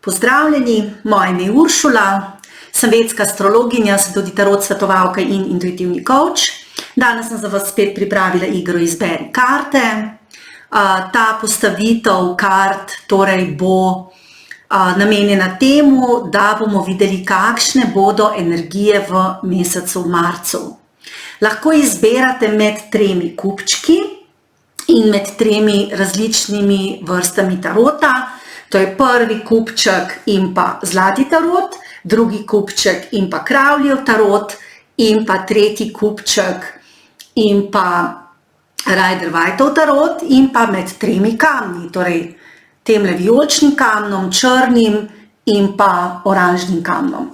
Pozdravljeni, moje ime je Uršula, sem vedska astrologinja, sem tudi tarot svetovalka in intuitivni coach. Danes sem za vas spet pripravila igro Izberi karte. Ta postavitev kart torej bo namenjena temu, da bomo videli, kakšne bodo energije v mesecu marcu. Lahko izberate med 3 kupčki in med 3 različnimi vrstami tarota. To je prvi kupček in pa zlati tarot, drugi kupček in pa kravljev tarot in pa tretji kupček in pa Rider-Waitev tarot in pa med 3 kamni, torej temle vijoličnim kamnom, črnim in pa oranžnim kamnom.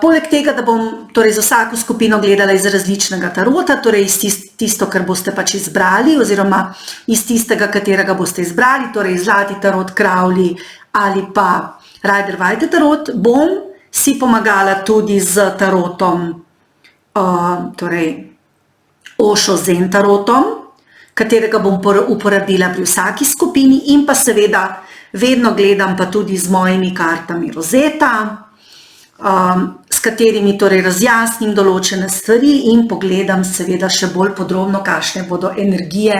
Poleg tega, da bom torej za vsako skupino gledala iz različnega tarota, torej iz tisto, kar boste pač izbrali, oziroma iz tistega, katerega boste izbrali, torej zlati tarot, kravlji ali pa Rider-Waitev tarot, bom si pomagala tudi z tarotom, torej Osho Zen tarotom, katerega bom uporabila pri vsaki skupini in pa seveda vedno gledam pa tudi z mojimi kartami Rosetta, s katerimi torej razjasnim določene stvari in pogledam seveda še bolj podrobno, kakšne bodo energije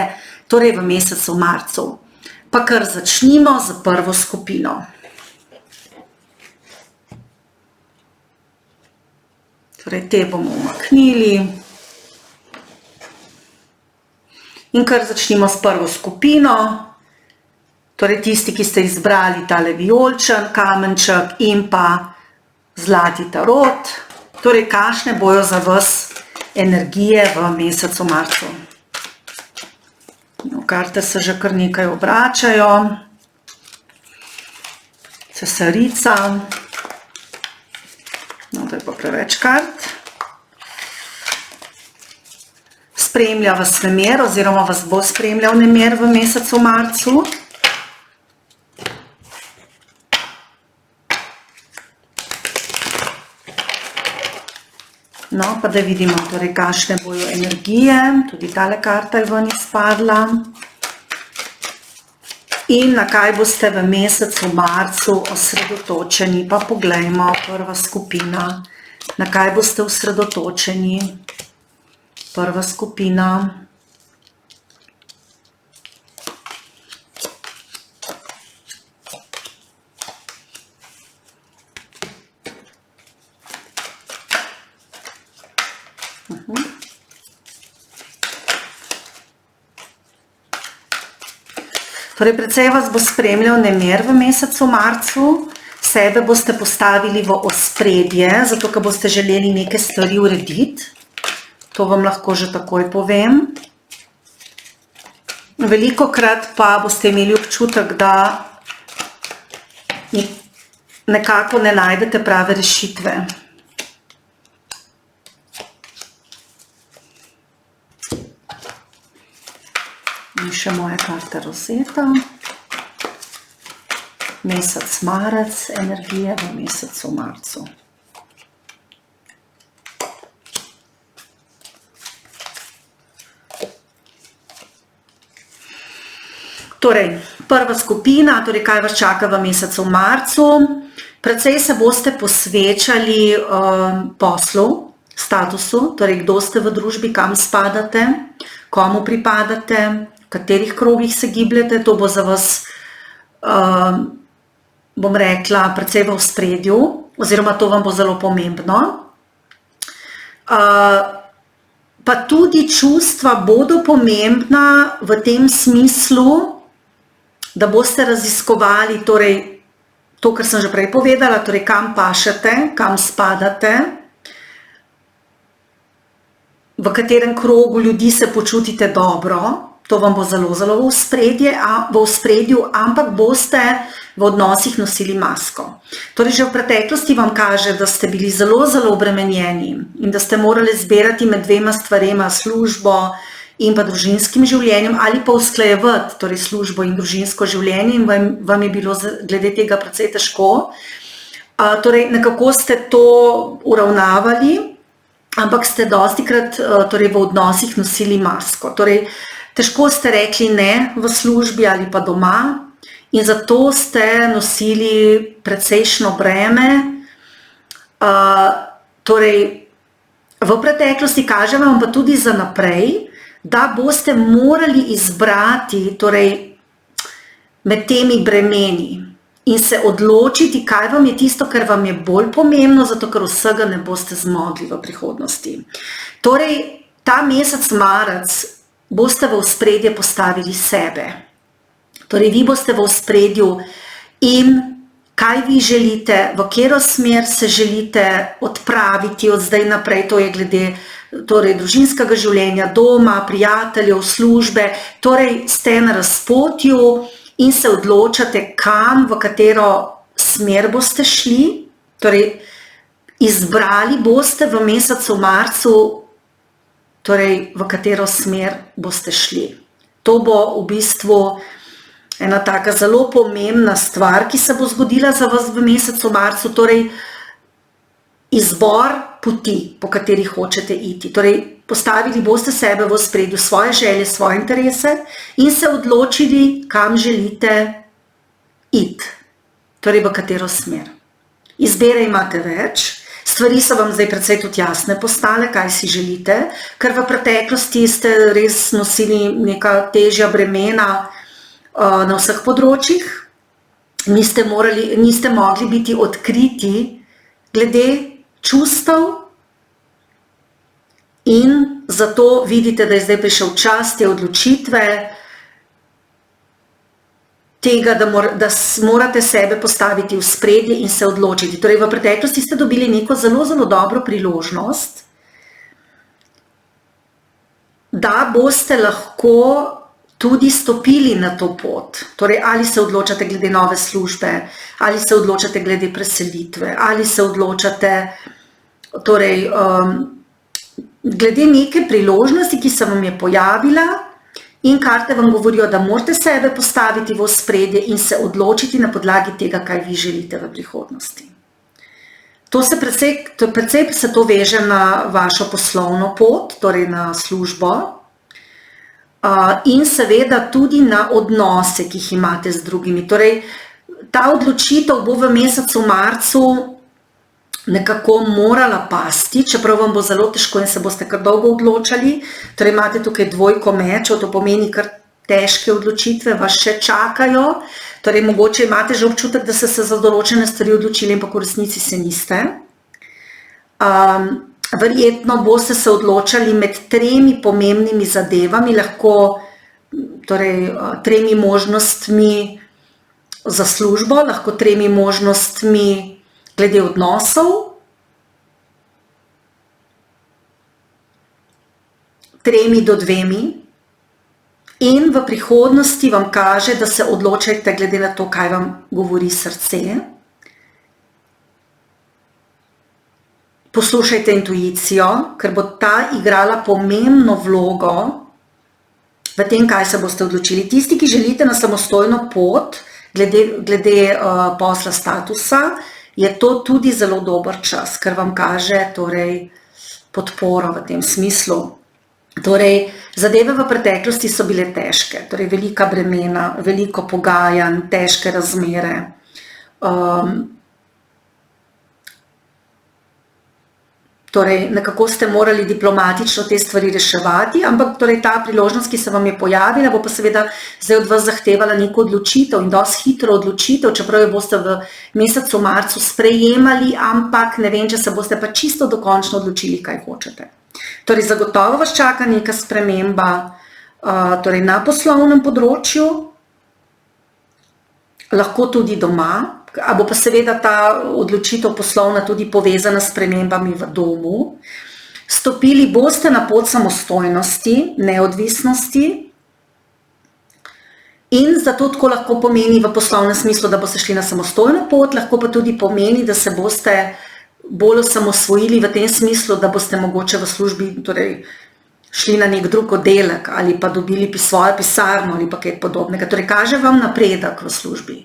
torej v mesecu marcu. Pa kar začnimo z prvo skupino. Torej te bomo umaknili. In kar začnimo s prvo skupino, torej tisti, ki ste izbrali tale vijoličen kamenček in pa zlati tarot, torej kakšne bojo za vas energije v mesecu marcu. No, karte se že kar nekaj obračajo. Cesarica. No, to je pa preveč kart. Spremlja vas nemir, oziroma vas bo spremljal nemir v mesecu marcu. No, pa da vidimo, torej, kakšne bojo energije. Tudi tale karta je ven izpadla. In na kaj boste v mesecu marcu osredotočeni. Pa poglejmo, prva skupina. Na kaj boste osredotočeni? Prva skupina. Torej, precej vas bo spremljal nemir v mesecu marcu, sebe boste postavili v ospredje, zato ker boste želeli neke stvari urediti. To vam lahko že takoj povem. Velikokrat pa boste imeli občutek, da nekako ne najdete prave rešitve. In še moja karta Rosetta. Mesec marec, energije v mesecu marcu. Torej, prva skupina, torej kaj vas čaka v mesecu marcu. Precej se boste posvečali poslu, statusu, torej kdo ste v družbi, kam spadate, komu pripadate, v katerih krogih se gibljete. To bo za vas, bom rekla, precej v ospredju, oziroma to vam bo zelo pomembno. Pa tudi čustva bodo pomembna v tem smislu, da boste raziskovali, torej, to, kar sem že prej povedala, torej kam pašete, kam spadate, v katerem krogu ljudi se počutite dobro. To vam bo zelo, zelo v ospredju, ampak boste v odnosih nosili masko. Torej, že v preteklosti vam kaže, da ste bili zelo, zelo obremenjeni in da ste morali zbirati med 2 stvarema, službo in pa družinskim življenjem, ali pa usklajevati, torej službo in družinsko življenje, in vam je bilo glede tega precej težko. Torej, nekako ste to uravnavali, ampak ste dostikrat torej v odnosih nosili masko. Torej, težko ste rekli ne v službi ali pa doma in zato ste nosili precejšno breme. Torej, v preteklosti kaže vam pa tudi za naprej, da boste morali izbrati torej, med temi bremeni in se odločiti, kaj vam je tisto, kar vam je bolj pomembno, zato ker vsega ne boste zmogli v prihodnosti. Torej, ta mesec marec boste v ospredje postavili sebe. Torej, vi boste v ospredju in kaj vi želite, v katero smer se želite odpraviti od zdaj naprej, to je glede torej, družinskega življenja, doma, prijateljev, službe, torej ste na razpotju in se odločate, kam, v katero smer boste šli, torej izbrali boste v mesecu marcu, torej v katero smer boste šli. To bo v bistvu ena taka zelo pomembna stvar, ki se bo zgodila za vas v mesecu marcu, torej izbor poti, po kateri hočete iti. Torej, postavili boste sebe v ospredju, svoje želje, svoje interese in se odločili, kam želite iti, torej v katero smer. Izbire imate več, stvari so vam zdaj precej tudi jasne postale, kaj si želite, ker v preteklosti ste res nosili neka težja bremena na vseh področjih, niste mogli biti odkriti glede čustev in zato vidite, da je zdaj prišel čas te odločitve, tega, da morate sebe postaviti v spredje in se odločiti. Torej, v preteklosti ste dobili neko zelo, zelo dobro priložnost, da boste lahko tudi stopili na to pot. Torej, ali se odločate glede nove službe, ali se odločate glede preselitve, ali se odločate torej, glede neke priložnosti, ki se vam je pojavila in karte vam govorijo, da morate sebe postaviti v ospredje in se odločiti na podlagi tega, kaj vi želite v prihodnosti. Precej se to veže na vašo poslovno pot, torej na službo, in seveda tudi na odnose, ki jih imate z drugimi. Torej, ta odločitev bo v mesecu marcu nekako morala pasti, čeprav vam bo zelo težko in se boste kar dolgo odločali. Torej, imate tukaj dvojko mečev, to pomeni kar težke odločitve, vas še čakajo. Torej, mogoče imate že občutek, da ste se za določene stvari odločili, ampak v resnici se niste. Verjetno boste se odločali med 3 pomembnimi zadevami, lahko torej 3 možnostmi za službo, lahko 3 možnostmi glede odnosov, 3 do 2 in v prihodnosti vam kaže, da se odločajte glede na to, kaj vam govori srce. Poslušajte intuicijo, ker bo ta igrala pomembno vlogo v tem, kaj se boste odločili. Tisti, ki želite na samostojno pot, glede posla statusa, je to tudi zelo dober čas, ker vam kaže torej, podporo v tem smislu. Torej, zadeve v preteklosti so bile težke, torej velika bremena, veliko pogajanj, težke razmere. Torej, nekako ste morali diplomatično te stvari reševati, ampak torej, ta priložnost, ki se vam je pojavila, bo pa seveda zdaj od vas zahtevala neko odločitev in dosti hitro odločitev, čeprav jo boste v mesecu marcu sprejemali, ampak ne vem, če se boste pa čisto dokončno odločili, kaj hočete. Torej, zagotovo vas čaka neka sprememba torej, na poslovnem področju, lahko tudi doma, a bo pa seveda ta odločitev poslovna tudi povezana s spremembami v domu. Stopili boste na pot samostojnosti, neodvisnosti in zato tako lahko pomeni v poslovnem smislu, da boste šli na samostojno pot, lahko pa tudi pomeni, da se boste bolj osamosvojili v tem smislu, da boste mogoče v službi torej, šli na nek drug oddelek ali pa dobili svojo pisarno ali pa kaj podobnega. Torej, kaže vam napredek v službi.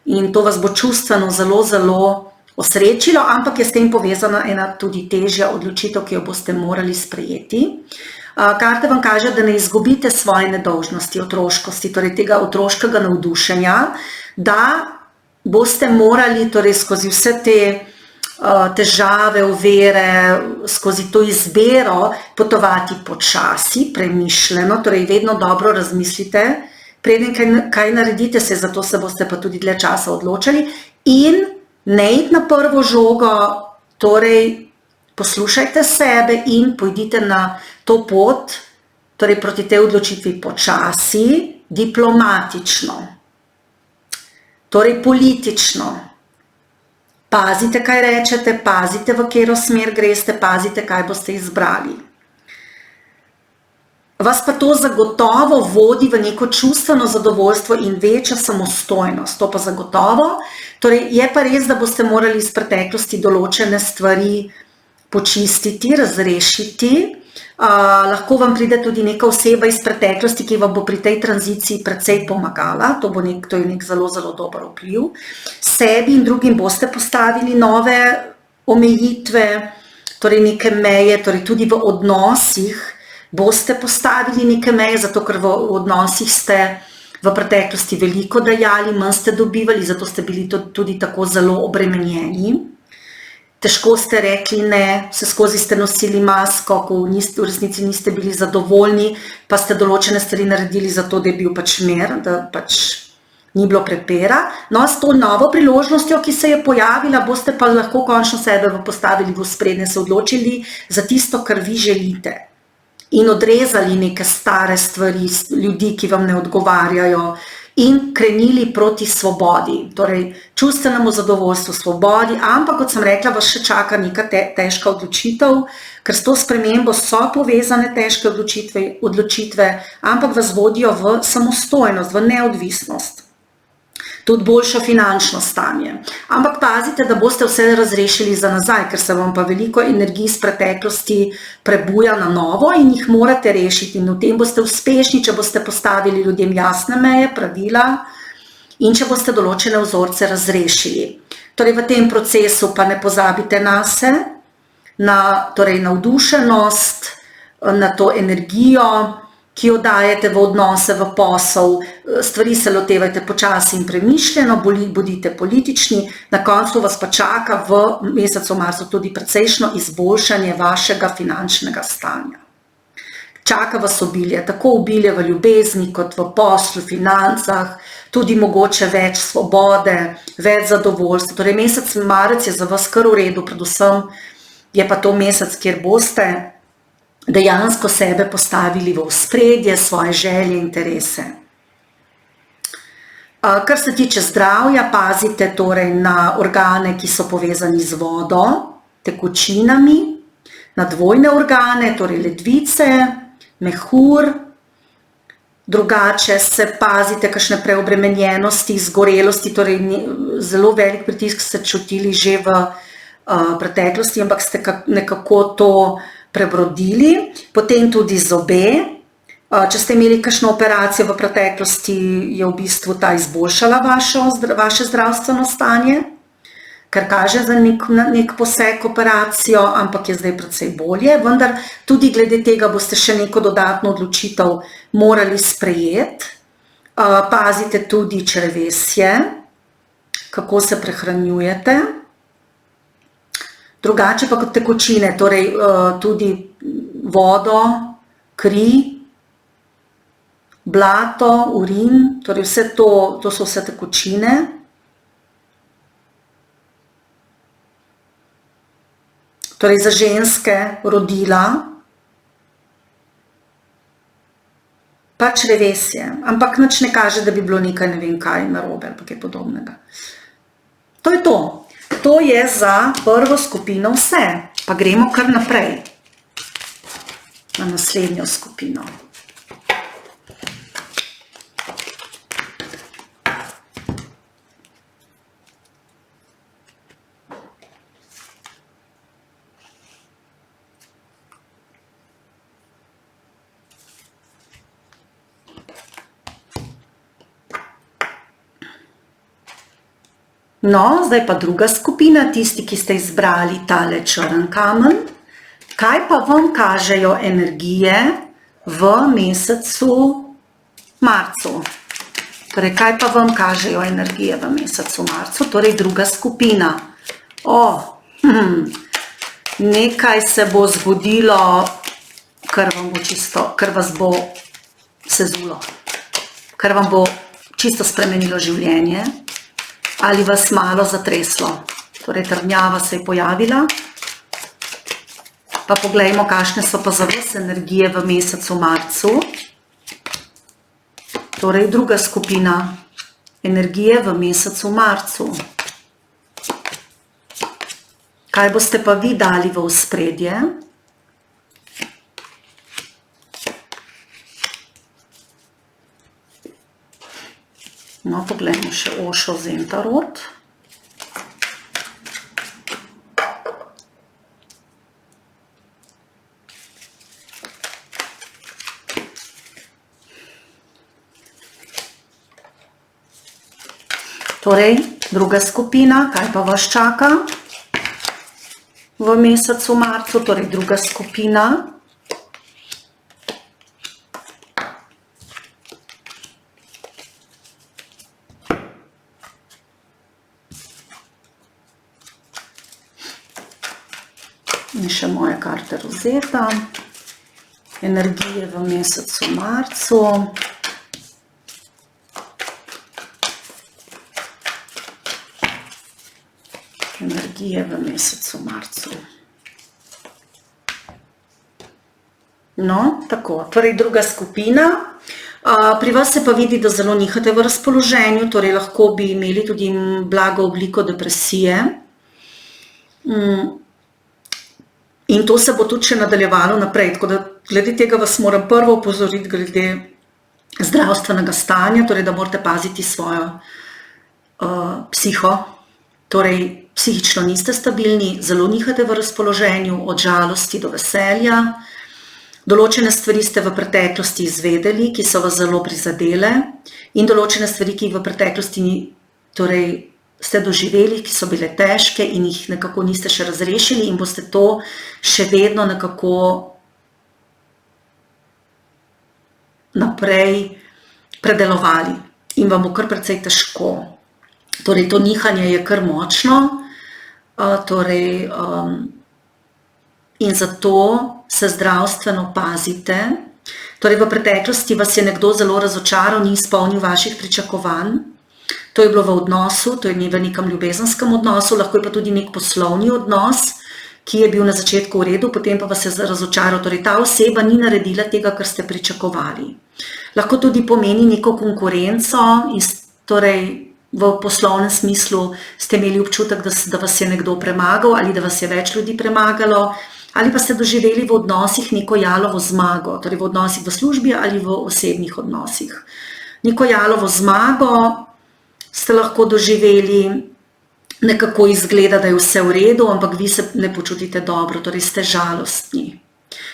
In to vas bo čustveno zelo, zelo osrečilo, ampak je s tem povezana ena tudi težja odločitev, ki jo boste morali sprejeti. Karte vam kaže, da ne izgubite svoje nedolžnosti, otroškosti, torej tega otroškega navdušenja, da boste morali torej skozi vse te težave, ovire, skozi to izbiro potovati počasi, premišljeno, torej vedno dobro razmislite, preden kaj naredite, zato se boste pa tudi dlje časa odločali in ne iti na prvo žogo, torej poslušajte sebe in pojdite na to pot, torej proti tej odločitvi počasi, diplomatično, torej politično. Pazite, kaj rečete, pazite, v katero smer greste, pazite, kaj boste izbrali. Vas pa to zagotovo vodi v neko čustveno zadovoljstvo in večjo samostojnost, to pa zagotovo. Torej, je pa res, da boste morali iz preteklosti določene stvari počistiti, razrešiti. Lahko vam pride tudi neka oseba iz preteklosti, ki vam bo pri tej tranziciji precej pomagala, to je nek zelo, zelo dober vpliv. Sebi in drugim boste postavili nove omejitve, torej neke meje, torej tudi v odnosih boste postavili neke meje, zato ker v odnosih ste v preteklosti veliko dajali, manj ste dobivali, zato ste bili tudi tako zelo obremenjeni. Težko ste rekli ne, vse skozi ste nosili masko, ko v resnici niste bili zadovoljni, pa ste določene stvari naredili zato, da je bil pač mir, da pač ni bilo prepira. No, s to novo priložnostjo, ki se je pojavila, boste pa lahko končno sebe postavili v ospredje, se odločili za tisto, kar vi želite. In odrezali neke stare stvari, ljudi, ki vam ne odgovarjajo, in krenili proti svobodi, torej čustvenemu zadovoljstvu, svobodi, ampak, kot sem rekla, vas še čaka neka težka odločitev, ker s to spremembo so povezane težke odločitve, ampak vas vodijo v samostojnost, v neodvisnost, tudi boljšo finančno stanje. Ampak pazite, da boste vse razrešili za nazaj, ker se vam pa veliko energij iz preteklosti prebuja na novo in jih morate rešiti. In v tem boste uspešni, če boste postavili ljudem jasne meje, pravila in če boste določene vzorce razrešili. Torej v tem procesu pa ne pozabite nase, na torej navdušenost, na to energijo, ki jo dajete v odnose, v posel, stvari se lotevajte počasi in premišljeno, bodite politični, na koncu vas pa čaka v mesecu marcu tudi precejšnjo izboljšanje vašega finančnega stanja. Čaka vas obilje, tako obilje v ljubezni, kot v poslu, financah, tudi mogoče več svobode, več zadovoljstva. Torej mesec marec je za vas kar v redu, predvsem je pa to mesec, kjer boste dejansko sebe postavili v ospredje, svoje želje, interese. Kar se tiče zdravja, pazite torej na organe, ki so povezani z vodo, tekočinami, na dvojne organe, torej ledvice, mehur, drugače se pazite kakšne preobremenjenosti, zgorelosti, torej zelo velik pritisk ste čutili že v preteklosti, ampak ste nekako to prebrodili, potem tudi zobe. Če ste imeli kakšno operacijo v preteklosti, je v bistvu ta izboljšala vaše zdravstveno stanje, ker kaže za nek poseg operacijo, ampak je zdaj precej bolje, vendar tudi glede tega boste še neko dodatno odločitev morali sprejeti. Pazite tudi črevesje, kako se prehranjujete. Drugače pa kot tekočine, torej tudi vodo, kri, blato, urin, torej vse to so vse tekočine. Torej za ženske rodila, pa črevesje, ampak nič ne kaže, da bi bilo nekaj ne vem kaj narobe ali kaj podobnega. To je to. To je za prvo skupino vse, pa gremo kar naprej na naslednjo skupino. No, zdaj pa druga skupina, tisti, ki ste izbrali tale črn kamen. Kaj pa vam kažejo energije v mesecu marcu? Torej, kaj pa vam kažejo energije v mesecu marcu? Torej, druga skupina. Nekaj se bo zgodilo, kar vas bo sezulo, kar vam bo čisto spremenilo življenje ali vas malo zatreslo. Torej, trdnjava se je pojavila. Pa poglejmo, kakšne so pa za vas energije v mesecu marcu. Torej, druga skupina. Energije v mesecu marcu. Kaj boste pa vi dali v ospredje? No, poglejmo še Osho Zen Tarot. Torej, druga skupina, kaj pa vas čaka v mesecu marcu? Torej, druga skupina. In še moje karte Rozeta. Energije v mesecu marcu. Energije v mesecu marcu. No, tako, torej druga skupina. Pri vas se pa vidi, da zelo nihate v razpoloženju, torej lahko bi imeli tudi blago obliko depresije. In to se bo tudi še nadaljevalo naprej, tako da glede tega vas moram prvo opozoriti glede zdravstvenega stanja, torej da morate paziti svojo psiho. Torej, psihično niste stabilni, zelo nihate v razpoloženju, od žalosti do veselja. Določene stvari ste v preteklosti izvedeli, ki so vas zelo prizadele, in določene stvari, ki v preteklosti ste doživeli, ki so bile težke in jih nekako niste še razrešili in boste to še vedno nekako naprej predelovali in vam bo kar precej težko. Torej, to nihanje je kar močno, in zato se zdravstveno pazite. Torej, v preteklosti vas je nekdo zelo razočaral, ni izpolnil vaših pričakovanj. To je bilo v odnosu, to je v nekem ljubezenskem odnosu, lahko je pa tudi nek poslovni odnos, ki je bil na začetku v redu, potem pa vas je razočaral. Torej, ta oseba ni naredila tega, kar ste pričakovali. Lahko tudi pomeni neko konkurenco in torej v poslovnem smislu ste imeli občutek, da vas je nekdo premagal ali da vas je več ljudi premagalo, ali pa ste doživeli v odnosih neko jalovo zmago, torej v odnosih v službi ali v osebnih odnosih. Neko jalovo zmago ste lahko doživeli, nekako izgleda, da je vse v redu, ampak vi se ne počutite dobro, torej ste žalostni.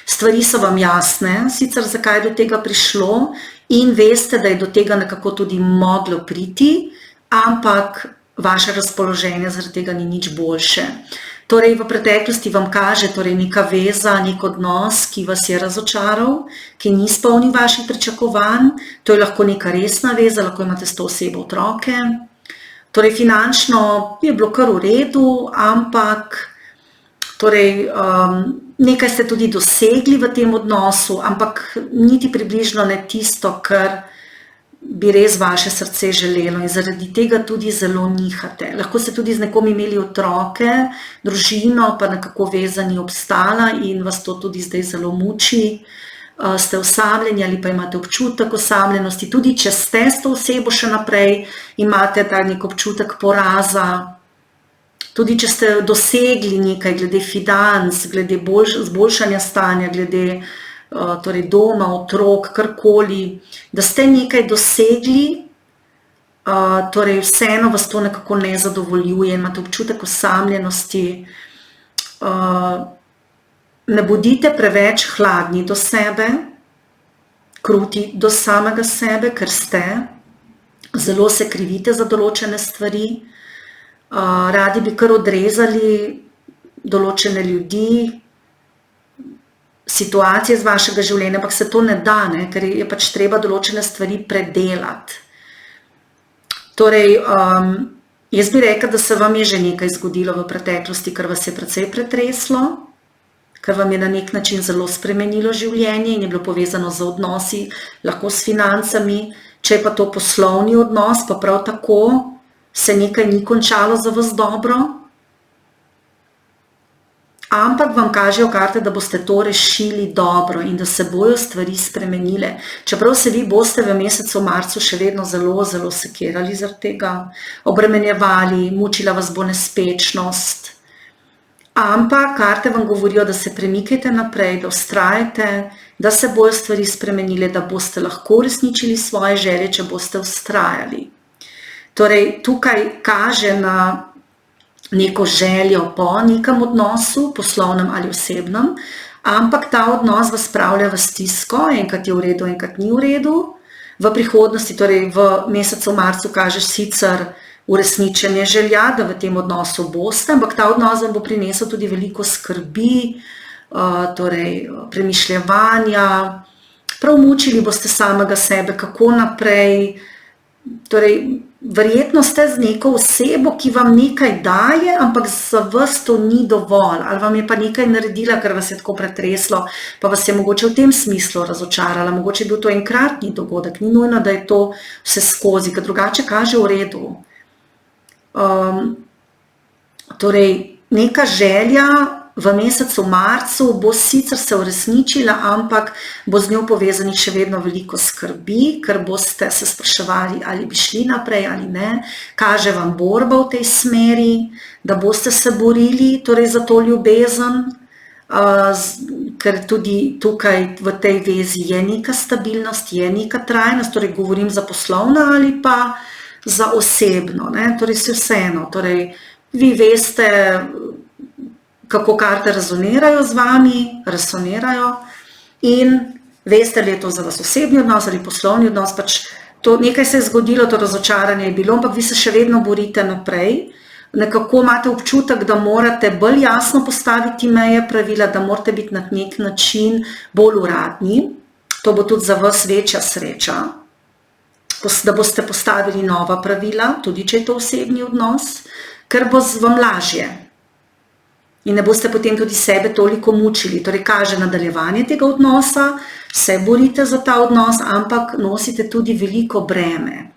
Stvari so vam jasne, sicer zakaj je do tega prišlo in veste, da je do tega nekako tudi moglo priti, ampak vaše razpoloženje zaradi tega ni nič boljše. Torej, v preteklosti vam kaže neka veza, nek odnos, ki vas je razočaral, ki ni izpolnil vaših pričakovanj. To je lahko neka resna veza, lahko imate s to osebo otroke. Torej, finančno je bilo kar v redu, ampak nekaj ste tudi dosegli v tem odnosu, ampak niti približno ne tisto, kar bi res vaše srce želelo in zaradi tega tudi zelo nihate. Lahko ste tudi z nekom imeli otroke, družino, pa nekako veza ni obstala in vas to tudi zdaj zelo muči. Ste osamljeni ali pa imate občutek osamljenosti, tudi če ste s to osebo še naprej, imate ta nek občutek poraza. Tudi če ste dosegli nekaj glede financ, glede zboljšanja stanja, glede doma, otrok, karkoli, da ste nekaj dosegli, vseeno vas to nekako ne zadovoljuje, imate občutek osamljenosti. Ne bodite preveč hladni do sebe, kruti do samega sebe, ker ste, zelo se krivite za določene stvari, radi bi kar odrezali določene ljudi, situacije z vašega življenja, ampak se to ne da, ker je pač treba določene stvari predelati. Torej, jaz bi rekla, da se vam je že nekaj zgodilo v preteklosti, kar vas je precej pretreslo, kar vam je na nek način zelo spremenilo življenje in je bilo povezano z odnosi, lahko s financami, če je pa to poslovni odnos, pa prav tako se nekaj ni končalo za vas dobro, ampak vam kažejo karte, da boste to rešili dobro in da se bojo stvari spremenile. Čeprav se vi boste v mesecu marcu še vedno zelo, zelo sekirali zaradi tega, obremenjevali, mučila vas bo nespečnost, ampak karte vam govorijo, da se premikajte naprej, da vztrajate, da se bojo stvari spremenile, da boste lahko uresničili svoje želje, če boste vztrajali. Torej, tukaj kaže na neko željo po nekem odnosu, poslovnem ali osebnem, ampak ta odnos vas spravlja v stisko, enkrat je v redu, enkrat ni v redu. V prihodnosti, torej v mesecu marcu, kažeš sicer uresničenje želja, da v tem odnosu boste, ampak ta odnos vam bo prinesel tudi veliko skrbi, torej premišljevanja, prav mučili boste samega sebe, kako naprej, torej verjetno ste z neko osebo, ki vam nekaj daje, ampak za vas to ni dovolj, ali vam je pa nekaj naredila, ker vas je tako pretreslo, pa vas je mogoče v tem smislu razočarala, mogoče je bil to enkratni dogodek, ni nujno, da je to vse skozi, ker drugače kaže v redu. Torej, neka želja v mesecu marcu bo sicer se uresničila, ampak bo z njo povezanih še vedno veliko skrbi, ker boste se spraševali, ali bi šli naprej ali ne. Kaže vam borba v tej smeri, da boste se borili torej za to ljubezen, ker tudi tukaj v tej vezi je neka stabilnost, je neka trajnost, torej govorim za poslovno ali pa za osebno, ne? Torej se vseeno, torej vi veste, kako karte rezonirajo z vami, resonirajo in veste, ali je to za vas osebni odnos ali poslovni odnos, pač to nekaj se je zgodilo, to razočaranje je bilo, ampak vi se še vedno borite naprej, nekako imate občutek, da morate bolj jasno postaviti meje, pravila, da morate biti na nek način bolj uradni, to bo tudi za vas večja sreča, da boste postavili nova pravila, tudi če je to osebni odnos, ker bo vam lažje. In ne boste potem tudi sebe toliko mučili, torej kaže nadaljevanje tega odnosa, se borite za ta odnos, ampak nosite tudi veliko breme.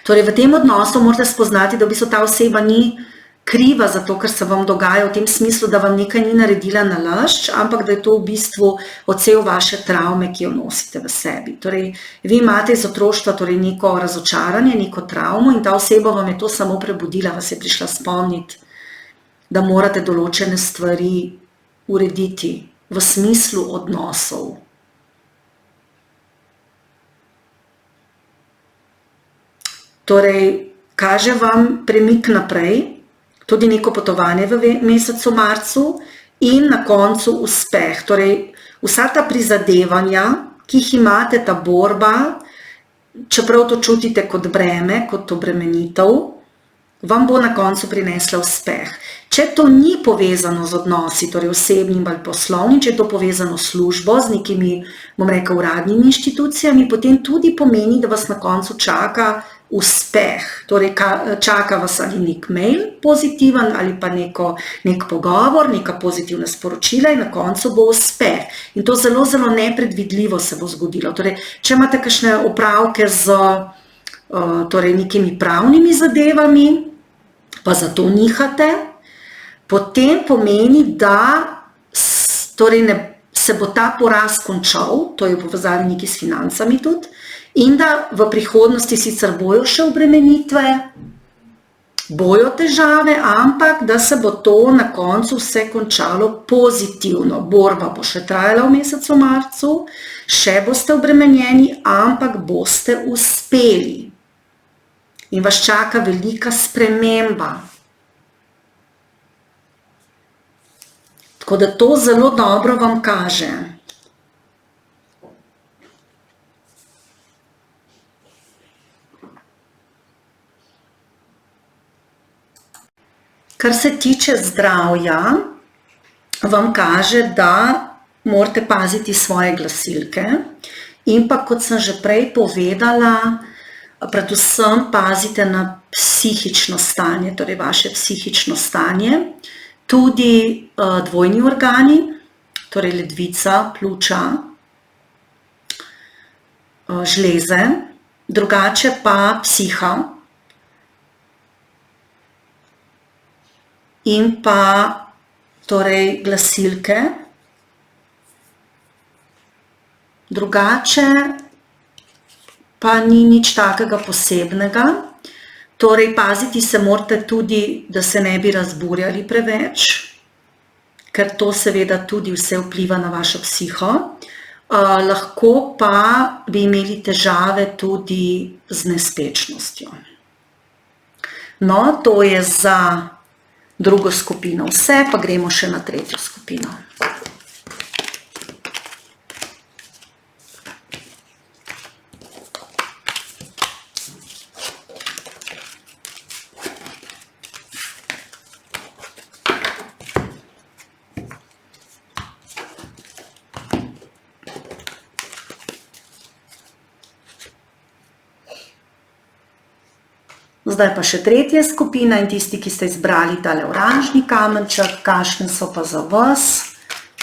Torej v tem odnosu morate spoznati, da v bistvu ta oseba ni kriva za to, kar se vam dogaja v tem smislu, da vam nekaj ni naredila nalašč, ampak da je to v bistvu odsev vaše travme, ki jo nosite v sebi. Torej vi imate iz otroštva torej neko razočaranje, neko travmo in ta oseba vam je to samo prebudila, vas je prišla spomniti, da morate določene stvari urediti v smislu odnosov. Torej, kaže vam premik naprej, tudi neko potovanje v mesecu marcu in na koncu uspeh. Torej, vsa ta prizadevanja, ki jih imate, ta borba, čeprav to čutite kot breme, kot obremenitev, vam bo na koncu prinesla uspeh. Če to ni povezano z odnosi, torej osebnim ali poslovnim, če je to povezano s službo, z nekimi, bom rekel, uradnimi inštitucijami, potem tudi pomeni, da vas na koncu čaka uspeh. Torej, čaka vas ali nek mail pozitiven ali pa nek pogovor, neka pozitivna sporočila in na koncu bo uspeh. In to zelo, zelo nepredvidljivo se bo zgodilo. Torej, če imate kakšne opravke z torej, nekimi pravnimi zadevami, pa zato nihate, potem pomeni, da torej se bo ta poraz končal, to je v povezavi nekaj s financami tudi, in da v prihodnosti sicer bojo še obremenitve, bojo težave, ampak da se bo to na koncu vse končalo pozitivno. Borba bo še trajala v mesecu marcu, še boste obremenjeni, ampak boste uspeli. In vas čaka velika sprememba. Tako da to zelo dobro vam kaže. Kar se tiče zdravja, vam kaže, da morate paziti svoje glasilke in pa, kot sem že prej povedala, predvsem pazite na psihično stanje, torej vaše psihično stanje, tudi dvojni organi, torej ledvica, pljuča, žleze, drugače pa psiha in pa torej glasilke, drugače pa ni nič takega posebnega, torej paziti se morate tudi, da se ne bi razburjali preveč, ker to seveda tudi vse vpliva na vašo psiho. Lahko pa bi imeli težave tudi z nespečnostjo. No, to je za drugo skupino vse, pa gremo še na tretjo skupino. Zdaj pa še tretja skupina in tisti, ki ste izbrali tale oranžni kamenček, kakšne so pa za vas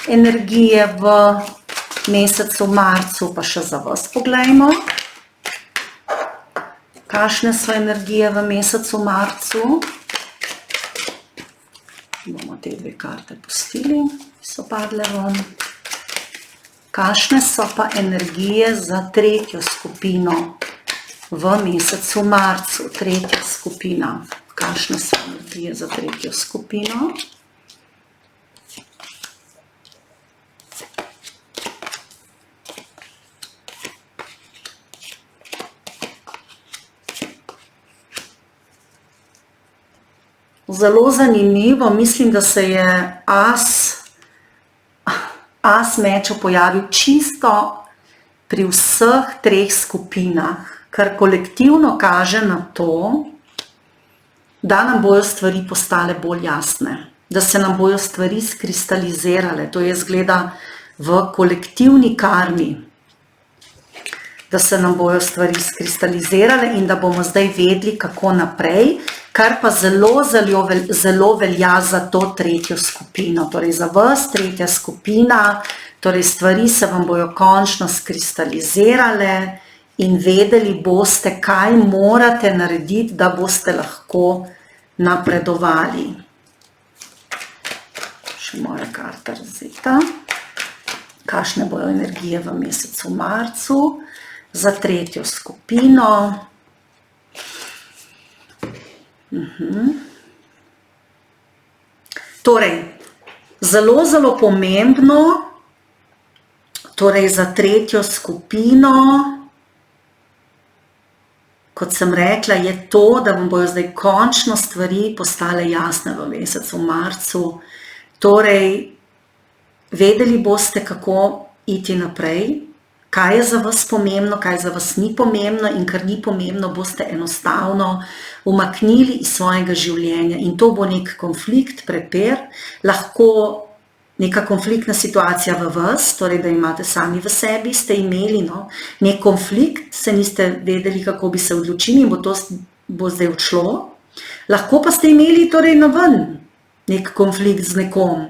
energije v mesecu marcu, pa še za vas poglejmo. Kakšne so energije v mesecu marcu? Bomo te dve karte pustili, so padle ven. Kakšne so pa energije za tretjo skupino v mesecu marcu, tretja skupina? Kakšne so energije za tretjo skupino? Zelo zanimivo, mislim, da se je as mečev pojavil čisto pri vseh treh skupinah, kar kolektivno kaže na to, da nam bojo stvari postale bolj jasne, da se nam bojo stvari skristalizirale, to je zgleda v kolektivni karmi, da se nam bojo stvari skristalizirale in da bomo zdaj vedeli, kako naprej, kar pa zelo velja za to tretjo skupino, torej za vas tretja skupina, torej stvari se vam bojo končno skristalizirale, in vedeli boste, kaj morate narediti, da boste lahko napredovali. Še moja karta razvita. Kakšne bojo energije v mesecu marcu za tretjo skupino? Torej, zelo pomembno, torej za tretjo skupino, kot sem rekla, je to, da vam bojo zdaj končno stvari postale jasne v mesecu marcu. Torej, vedeli boste, kako iti naprej, kaj je za vas pomembno, kaj za vas ni pomembno in kar ni pomembno, boste enostavno umaknili iz svojega življenja. In to bo nek konflikt, prepir, lahko neka konfliktna situacija v vas, torej da imate sami v sebi, ste imeli nek konflikt, se niste vedeli, kako bi se odločili in bo zdaj odšlo. Lahko pa ste imeli torej naven nek konflikt z nekom,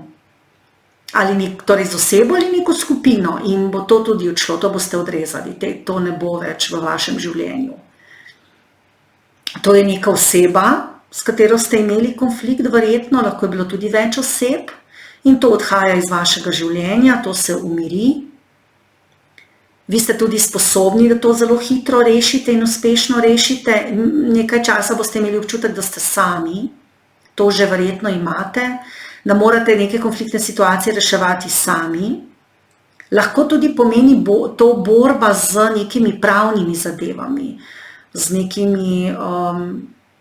ali torej z osebo ali neko skupino in bo to tudi odšlo, to boste odrezali, to ne bo več v vašem življenju. To je neka oseba, s katero ste imeli konflikt, verjetno, lahko je bilo tudi več oseb, in to odhaja iz vašega življenja, to se umiri. Vi ste tudi sposobni, da to zelo hitro rešite in uspešno rešite. Nekaj časa boste imeli občutek, da ste sami, to že verjetno imate, da morate neke konfliktne situacije reševati sami. Lahko tudi pomeni to borba z nekimi pravnimi zadevami, z nekimi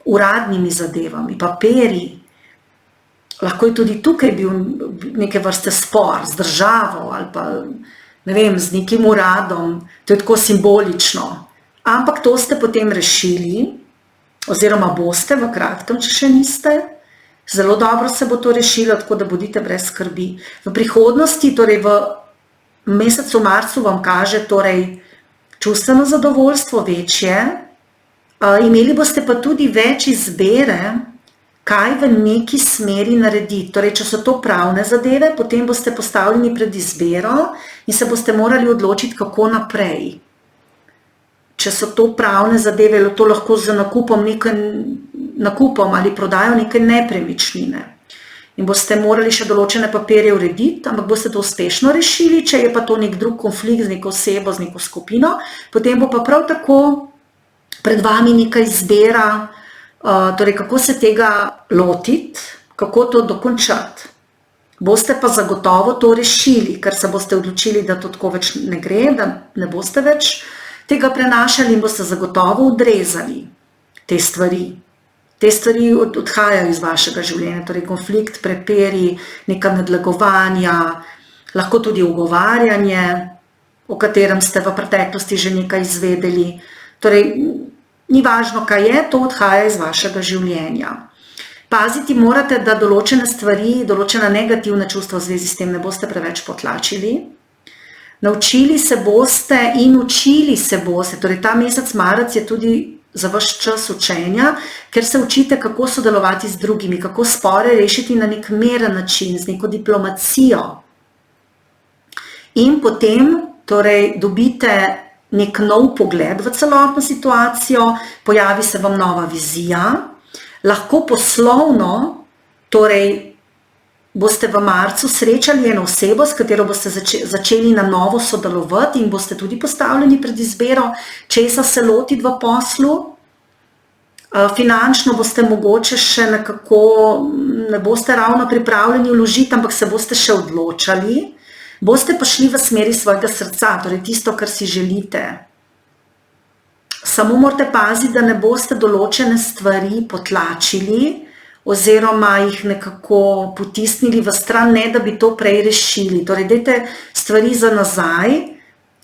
uradnimi zadevami, papiri. Lahko je tudi tukaj bil neke vrste spor z državo ali pa, ne vem, z nekim uradom, to je tako simbolično. Ampak to ste potem rešili, oziroma boste v kratkem, če še niste. Zelo dobro se bo to rešilo, tako da bodite brez skrbi. V prihodnosti, torej v mesecu marcu vam kaže torej čustveno zadovoljstvo večje, Imeli boste pa tudi več izbere, kaj v neki smeri narediti. Torej, če so to pravne zadeve, potem boste postavljeni pred izbiro in se boste morali odločiti, kako naprej. Če so to pravne zadeve, to lahko z nakupom ali prodajo neke nepremičnine. In boste morali še določene papirje urediti, ampak boste to uspešno rešili, če je pa to nek drug konflikt z neko osebo, z neko skupino, potem bo pa prav tako pred vami neka izbira, torej kako se tega lotiti, kako to dokončati. Boste pa zagotovo to rešili, ker se boste odločili, da to tako več ne gre, da ne boste več tega prenašali in boste zagotovo odrezali te stvari. Te stvari odhajajo iz vašega življenja, torej konflikt, prepiri, neka nadlegovanja, lahko tudi ugovarjanje, o katerem ste v preteklosti že nekaj izvedeli. Torej, ni važno, kaj je, to odhaja iz vašega življenja. Paziti morate, da določene stvari, določena negativna čustva v zvezi s tem ne boste preveč potlačili. Naučili se boste in učili se boste, torej ta mesec marec je tudi za vaš čas učenja, ker se učite, kako sodelovati z drugimi, kako spore rešiti na nek miren način, z neko diplomacijo. In potem torej, dobite nek nov pogled v celotno situacijo, pojavi se vam nova vizija, lahko poslovno, torej boste v marcu srečali eno osebo, s katero boste začeli na novo sodelovati in boste tudi postavljeni pred izbiro, česa se lotiti v poslu. Finančno boste mogoče še nekako, ne boste ravno pripravljeni vložiti, ampak se boste še odločali. Boste pa šli v smeri svojega srca, torej tisto, kar si želite. Samo morate paziti, da ne boste določene stvari potlačili, oziroma jih nekako potisnili v stran, ne da bi to prej rešili. Torej, dajte stvari za nazaj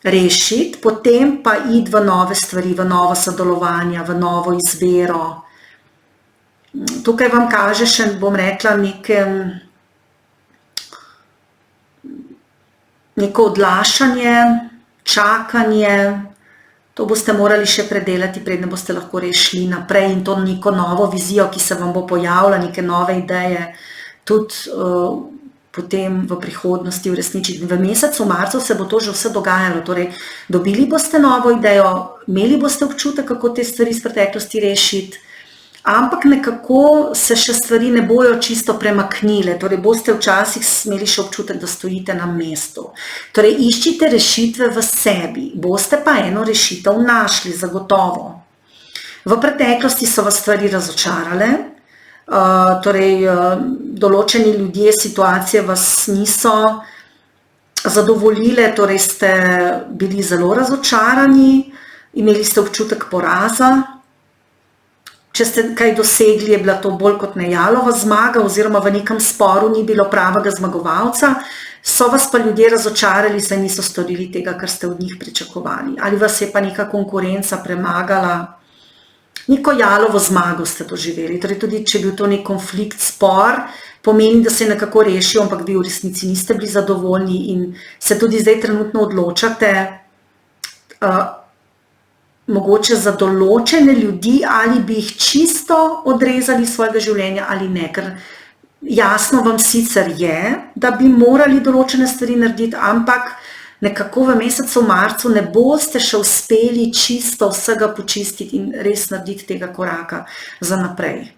rešiti, potem pa iti v nove stvari, v novo sodelovanje, v novo izbiro. Tukaj vam kaže še, bom rekla, neko odlašanje, čakanje. To boste morali še predelati, predne boste lahko rešili naprej in to neko novo vizijo, ki se vam bo pojavila, neke nove ideje, tudi potem v prihodnosti uresničiti. V mesecu marcu se bo to že vse dogajalo, torej dobili boste novo idejo, imeli boste občutek, kako te stvari iz preteklosti rešiti, ampak nekako se še stvari ne bojo čisto premaknile, torej boste včasih imeli še občutek, da stojite na mestu. Torej, iščite rešitve v sebi, boste pa eno rešitev našli, zagotovo. V preteklosti so vas stvari razočarale, torej določeni ljudje, situacije vas niso zadovoljile, torej ste bili zelo razočarani, imeli ste občutek poraza. Če ste kaj dosegli, je bila to bolj kot ne jalova zmaga oziroma v nekem sporu ni bilo pravega zmagovalca, so vas pa ljudje razočarali, saj niso storili tega, kar ste od njih pričakovali. Ali vas je pa neka konkurenca premagala, neko jalovo zmago ste doživeli. Torej tudi, če je bil to nek konflikt, spor, pomeni, da se je nekako rešil, ampak vi v resnici niste bili zadovoljni in se tudi zdaj trenutno odločate, mogoče za določene ljudi, ali bi jih čisto odrezali svojega življenja ali ne, ker jasno vam sicer je, da bi morali določene stvari narediti, ampak nekako v mesecu marcu ne boste še uspeli čisto vsega počistiti in res narediti tega koraka za naprej.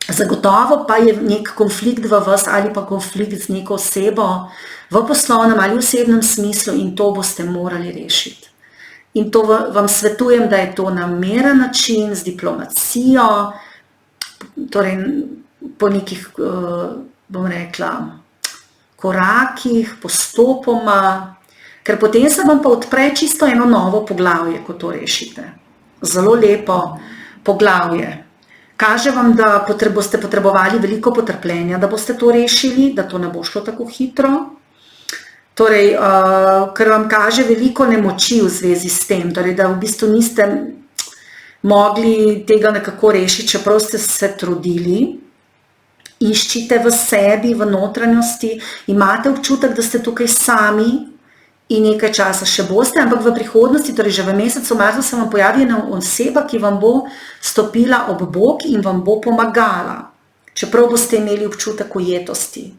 Zagotovo pa je nek konflikt v vas ali pa konflikt z neko osebo v poslovnem ali osebnem smislu in to boste morali rešiti. In to vam svetujem, da je to na miren način, z diplomacijo, torej po nekih, bom rekla, korakih, postopoma, ker potem se vam pa odpre čisto eno novo poglavje, ko to rešite. Zelo lepo poglavje. Kaže vam, da boste potrebovali veliko potrpljenja, da boste to rešili, da to ne bo šlo tako hitro. Torej, ker vam kaže veliko nemoči v zvezi s tem, torej, da v bistvu niste mogli tega nekako rešiti, čeprav ste se trudili, iščite v sebi, v notranjosti, imate občutek, da ste tukaj sami in nekaj časa še boste, ampak v prihodnosti, torej že v mesecu marcu se vam pojavi ena oseba, ki vam bo stopila ob bok in vam bo pomagala, čeprav boste imeli občutek ujetosti.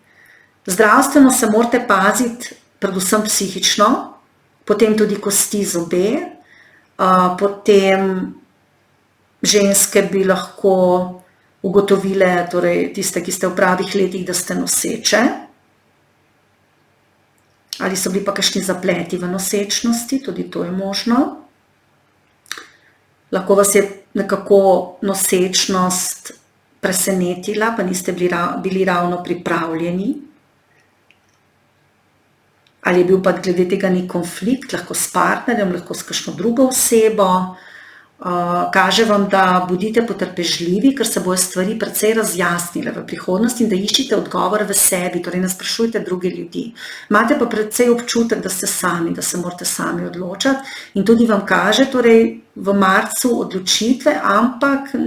Zdravstveno se morate paziti, predvsem psihično, potem tudi kosti, zobe, potem ženske bi lahko ugotovile, torej tiste, ki ste v pravih letih, da ste noseče, ali so bili pa kakšni zapleti v nosečnosti, tudi to je možno. Lahko vas je nekako nosečnost presenetila, pa niste bili ravno pripravljeni. Ali je bil pa glede tega nek konflikt, lahko s partnerjem, lahko s kakšno drugo osebo. Kaže vam, da bodite potrpežljivi, ker se bojo stvari precej razjasnile v prihodnosti in da iščite odgovor v sebi, torej ne sprašujte druge ljudi. Imate pa precej občutek, da ste sami, da se morate sami odločati in tudi vam kaže, torej v marcu odločitve, ampak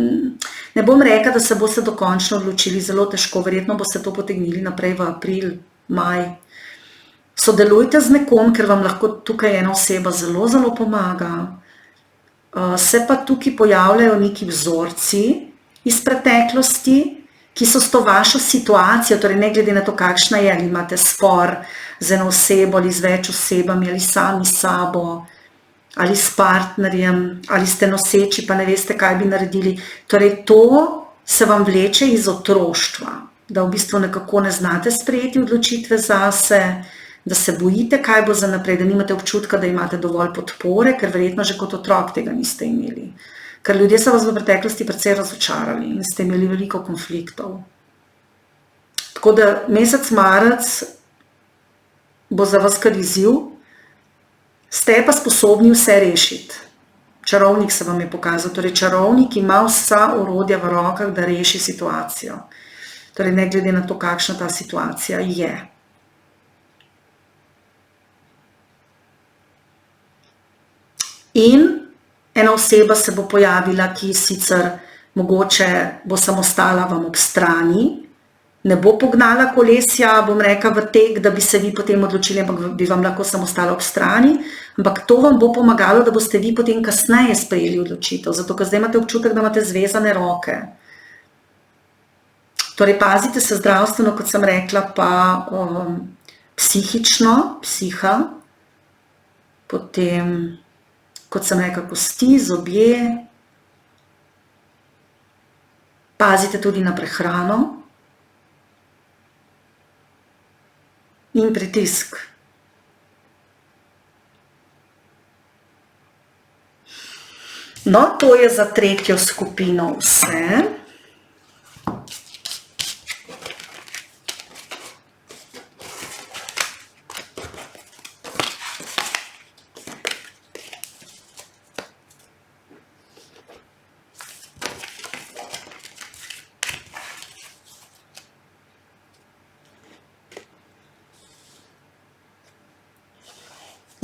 ne bom rekla, da se boste dokončno odločili, zelo težko, verjetno boste to potegnili naprej v april, maj. Sodelujte z nekom, ker vam lahko tukaj ena oseba zelo, zelo pomaga. Se pa tukaj pojavljajo neki vzorci iz preteklosti, ki so s to vašo situacijo, torej ne glede na to, kakšna je, ali imate spor z eno osebo ali z več osebami, ali sami s sabo, ali s partnerjem, ali ste noseči, pa ne veste, kaj bi naredili. Torej to se vam vleče iz otroštva, da v bistvu nekako ne znate sprejeti odločitve zase, da se bojite, kaj bo za naprej, da nimate občutka, da imate dovolj podpore, ker verjetno že kot otrok tega niste imeli. Ker ljudje so vas v preteklosti precej razočarali in ste imeli veliko konfliktov. Tako da mesec marec bo za vas kar izziv, ste pa sposobni vse rešiti. Čarovnik se vam je pokazal, torej čarovnik ima vsa orodja v rokah, da reši situacijo. Torej ne glede na to, kakšna ta situacija je. In ena oseba se bo pojavila, ki sicer mogoče bo samo stala vam ob strani, ne bo pognala kolesja, bom rekla, v tek, da bi se vi potem odločili, ampak bi vam lahko samo stala ob strani, ampak to vam bo pomagalo, da boste vi potem kasneje sprejeli odločitev, zato ker zdaj imate občutek, da imate zvezane roke. Torej pazite se zdravstveno, kot sem rekla, pa psihično, psiha, potem kot sem rekla, kosti, zobje. Pazite tudi na prehrano in pritisk. No, to je za tretjo skupino vse.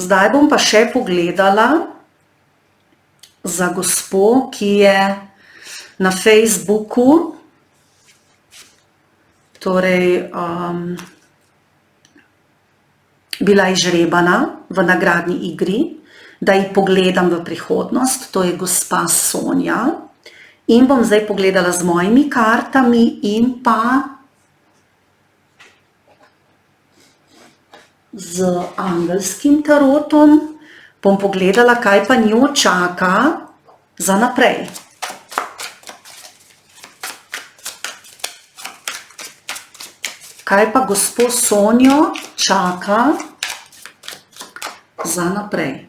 Zdaj bom pa še pogledala za gospo, ki je na Facebooku, torej bila izžrebana v nagradni igri, da ji pogledam v prihodnost, to je gospa Sonja. In bom zdaj pogledala z mojimi kartami in pa z angelskim tarotom, bom pogledala, kaj pa njo čaka za naprej. Kaj pa gospo Sonjo čaka za naprej.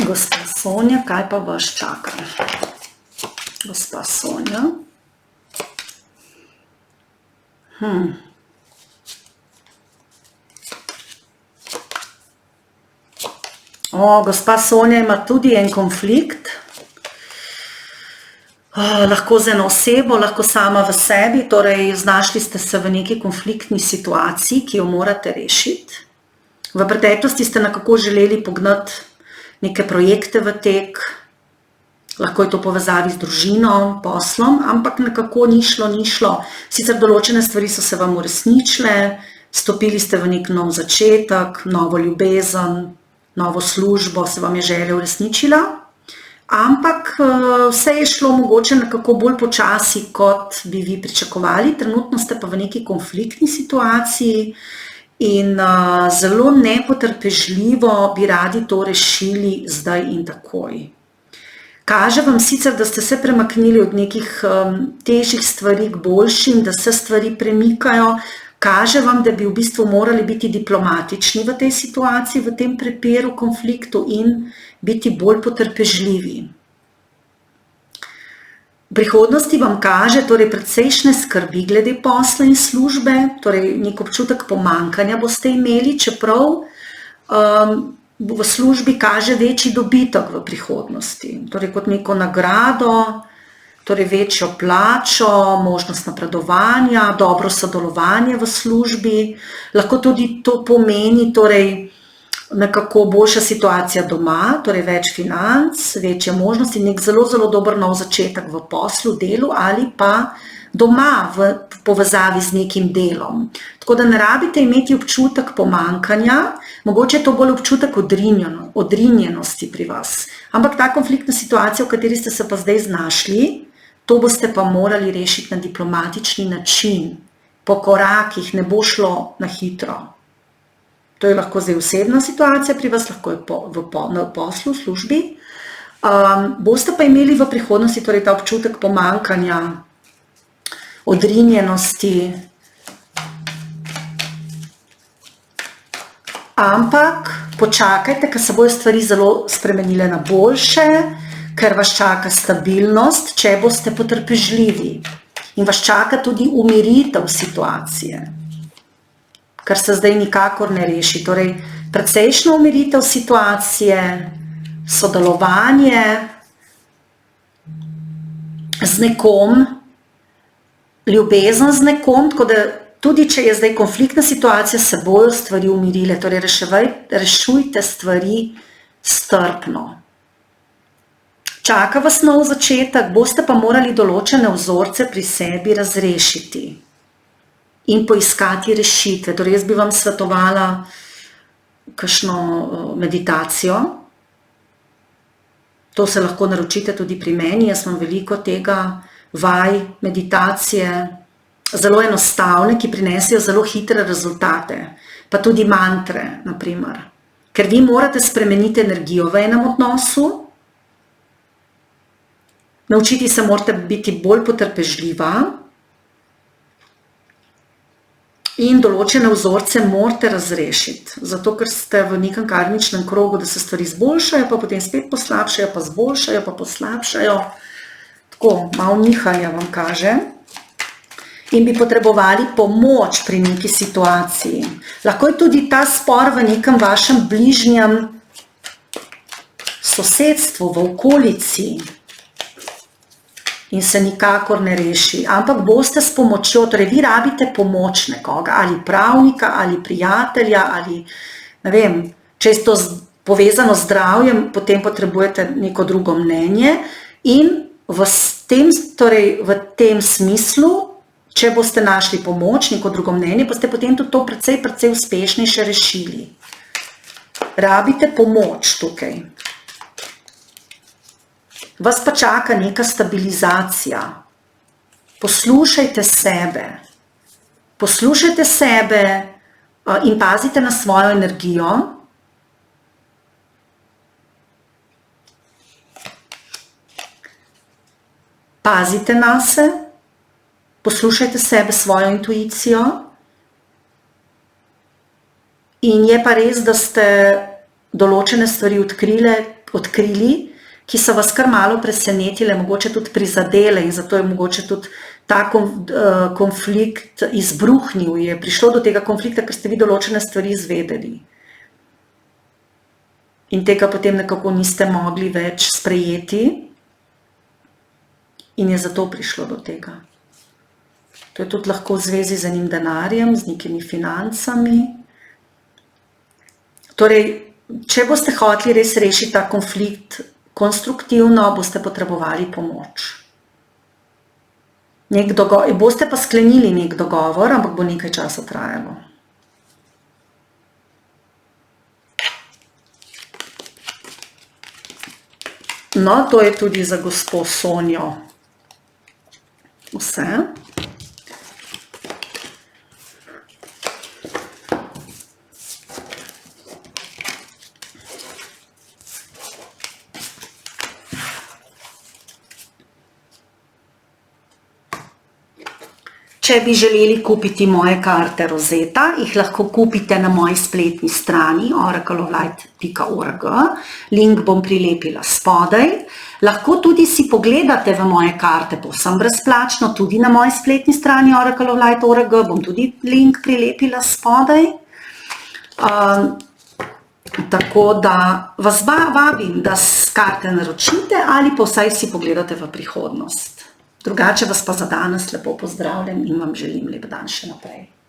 Gospa Sonja, kaj pa vas čaka? Gospa Sonja. Gospa Sonja ima tudi en konflikt. Lahko z eno osebo, lahko sama v sebi, torej znašli ste se v neki konfliktni situaciji, ki jo morate rešiti. V preteklosti ste nekako želeli pognati neke projekte v tek, lahko je to povezavi z družino, poslom, ampak nekako ni šlo. Sicer določene stvari so se vam uresničile, stopili ste v nek nov začetek, novo ljubezen, novo službo, se vam je želja uresničila, ampak vse je šlo mogoče nekako bolj počasi, kot bi vi pričakovali. Trenutno ste pa v neki konfliktni situaciji in zelo nepotrpežljivo bi radi to rešili zdaj in takoj. Kaže vam sicer, da ste se premaknili od nekih težjih stvari k boljšim, da se stvari premikajo. Kaže vam, da bi v bistvu morali biti diplomatični v tej situaciji, v tem prepiru, konfliktu in biti bolj potrpežljivi. V prihodnosti vam kaže torej precejšnje skrbi glede posla in službe, torej nek občutek pomanjkanja boste imeli, čeprav v službi kaže večji dobitek v prihodnosti, torej kot neko nagrado, torej večjo plačo, možnost napredovanja, dobro sodelovanje v službi. Lahko tudi to pomeni torej nekako boljša situacija doma, torej več financ, večje možnosti, nek zelo, zelo dober nov začetek v poslu, delu ali pa doma v povezavi z nekim delom. Tako da ne rabite imeti občutek pomanjkanja, mogoče je to bolj občutek odrinjenosti pri vas. Ampak ta konfliktna situacija, v kateri ste se pa zdaj znašli, to boste pa morali rešiti na diplomatični način, po korakih, ne bo šlo na hitro. To je lahko zdaj osebna situacija pri vas, lahko je na poslu, v službi. Boste pa imeli v prihodnosti torej ta občutek pomanjkanja, odrinjenosti, ampak počakajte, ker se bojo stvari zelo spremenile na boljše, ker vas čaka stabilnost, če boste potrpežljivi. In vas čaka tudi umiritev situacije, kar se zdaj nikakor ne reši. Torej, precejšnja umiritev situacije, sodelovanje z nekom, ljubezen z nekom, tako da tudi če je zdaj konfliktna situacija, se bojo stvari umirile. Torej, rešujte stvari strpno. Čaka vas nov začetek, boste pa morali določene vzorce pri sebi razrešiti in poiskati rešitve. Torej, jaz bi vam svetovala kakšno meditacijo. To se lahko naročite tudi pri meni, jaz imam veliko tega, vaj, meditacije, zelo enostavne, ki prinesejo zelo hitre rezultate, pa tudi mantre, na primer. Ker vi morate spremeniti energijo v enem odnosu, naučiti se morate biti bolj potrpežljiva in določene vzorce morate razrešiti, zato ker ste v nekem karmičnem krogu, da se stvari zboljšajo, pa potem spet poslabšajo, pa zboljšajo, pa poslabšajo. Tako, malo nihanja vam kaže. In bi potrebovali pomoč pri neki situaciji. Lahko je tudi ta spor v nekem vašem bližnjem sosedstvu, v okolici in se nikakor ne reši. Ampak boste s pomočjo, torej vi rabite pomoč nekoga, ali pravnika, ali prijatelja, ali ne vem, če je to povezano z zdravjem, potem potrebujete neko drugo mnenje in v tem smislu, če boste našli pomoč, neko drugo mnenje, boste potem tudi to precej uspešnejše rešili. Rabite pomoč tukaj. Vas pa čaka neka stabilizacija. Poslušajte sebe in pazite na svojo energijo. Pazite nase, poslušajte sebe, svojo intuicijo. In je pa res, da ste določene stvari odkrili, ki so vas kar malo presenetile, mogoče tudi prizadele in zato je mogoče tudi ta konflikt izbruhnil. Je prišlo do tega konflikta, ker ste vi določene stvari izvedeli. In tega potem nekako niste mogli več sprejeti. In je zato prišlo do tega. To je tudi lahko v zvezi z enim denarjem, z nekimi financami. Torej, če boste hoteli res rešiti ta konflikt, konstruktivno, boste potrebovali pomoč. Boste pa sklenili nek dogovor, ampak bo nekaj časa trajalo. No, to je tudi za gospo Sonjo vse. Če bi želeli kupiti moje karte Rosetta, jih lahko kupite na moji spletni strani oracleoflight.org. Link bom prilepila spodaj. Lahko tudi si pogledate v moje karte povsem brezplačno, tudi na moji spletni strani oracleoflight.org, bom tudi link prilepila spodaj. Tako da vas vabim, da karte naročite ali pa vsaj si pogledate v prihodnost. Drugače vas pa za danes lepo pozdravljam in vam želim lep dan še naprej.